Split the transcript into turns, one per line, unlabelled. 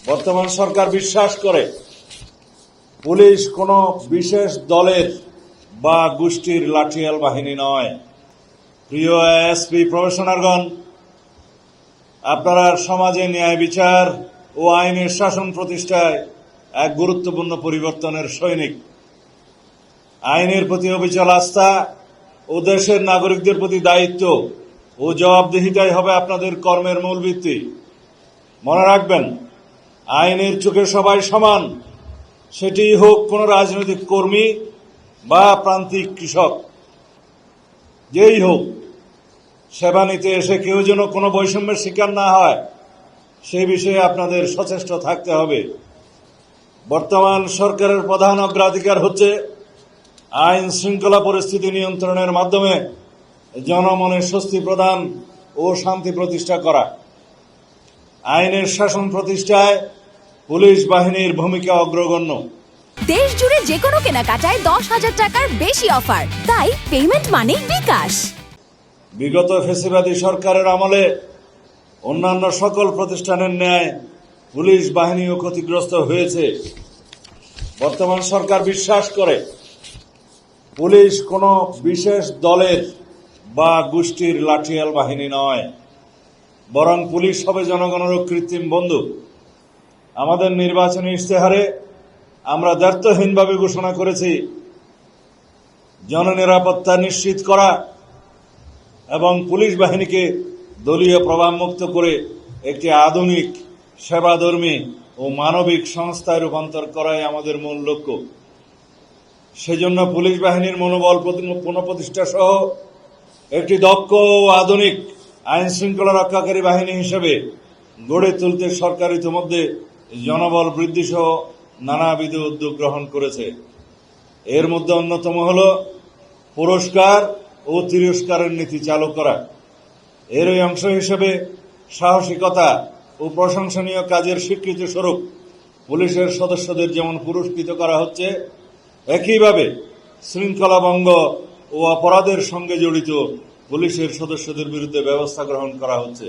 বর্তমান সরকার বিশ্বাস করে পুলিশ কোনো বিশেষ দলের বা গোষ্ঠীর লাঠিয়াল বাহিনী নয়। প্রিয় এসপি প্রফেশনালগণ, আপনারা সমাজে ন্যায় বিচার ও আইনের শাসন প্রতিষ্ঠায় এক গুরুত্বপূর্ণ পরিবর্তনের সৈনিক। আইনের প্রতি অবিচল আস্থা ও দেশের নাগরিকদের প্রতি দায়িত্ব ও জবাবদিহিতাই হবে আপনাদের কর্মের মূল ভিত্তি। মনে রাখবেন, আইনের চোখে সবাই সমান, সেটি হোক কোনো রাজনৈতিক কর্মী বা প্রান্তিক কৃষক, যেই হোক। সেবা নিতে এসে কেউ যেন কোনো বৈষম্যের শিকার না হয়, সেই বিষয়ে আপনাদের সচেষ্ট থাকতে হবে। বর্তমান সরকারের প্রধান অগ্রাধিকার হচ্ছে আইন শৃঙ্খলা পরিস্থিতি নিয়ন্ত্রণের মাধ্যমে জনমনে স্বস্তি প্রদান ও শান্তি প্রতিষ্ঠা করা। আইনের শাসন প্রতিষ্ঠায় পুলিশ বাহিনীর ভূমিকা অগ্রগণ্য।
দেশ জুড়ে যে কোনো কেনাকাটায় 10,000 টাকার বেশি অফার, তাই পেমেন্ট মানেই বিকাশ।
বিগত ফ্যাসিবাদী সরকারের আমলে অন্যান্য সকল প্রতিষ্ঠানের ন্যায় পুলিশ বাহিনীও ক্ষতিগ্রস্ত হয়েছে। বর্তমান সরকার বিশ্বাস করে পুলিশ কোনো বিশেষ দলের বা গোষ্ঠীর লাঠিয়াল বাহিনী নয়, বরং পুলিশ হবে জনগণের কৃত্রিম বন্ধু। আমাদের নির্বাচনী ইশতেহারে আমরা দ্ব্যর্থহীনভাবে ঘোষণা করেছি, জননিরাপত্তা নিশ্চিত করা এবং পুলিশ বাহিনীকে দলীয় প্রভাবমুক্ত করে একটি আধুনিক, সেবাধর্মী ও মানবিক সংস্থায় রূপান্তর করাই আমাদের মূল লক্ষ্য। সেজন্য পুলিশ বাহিনীর মনোবল পুনঃপ্রতিষ্ঠা সহ একটি দক্ষ ও আধুনিক আইন শৃঙ্খলা রক্ষাকারী বাহিনী হিসেবে গড়ে তুলতে সরকার ইতিমধ্যে জনবল বৃদ্ধি সহ নানাবিধ উদ্যোগ গ্রহণ করেছে। এর মধ্যে অন্যতম হল পুরস্কার ও তিরস্কারের নীতি চালু করা। এরই অংশ হিসেবে সাহসিকতা ও প্রশংসনীয় কাজের স্বীকৃতি স্বরূপ পুলিশের সদস্যদের যেমন পুরস্কৃত করা হচ্ছে, একইভাবে শৃঙ্খলা ভঙ্গ ও অপরাধের সঙ্গে জড়িত পুলিশের সদস্যদের বিরুদ্ধে ব্যবস্থা গ্রহণ করা হচ্ছে।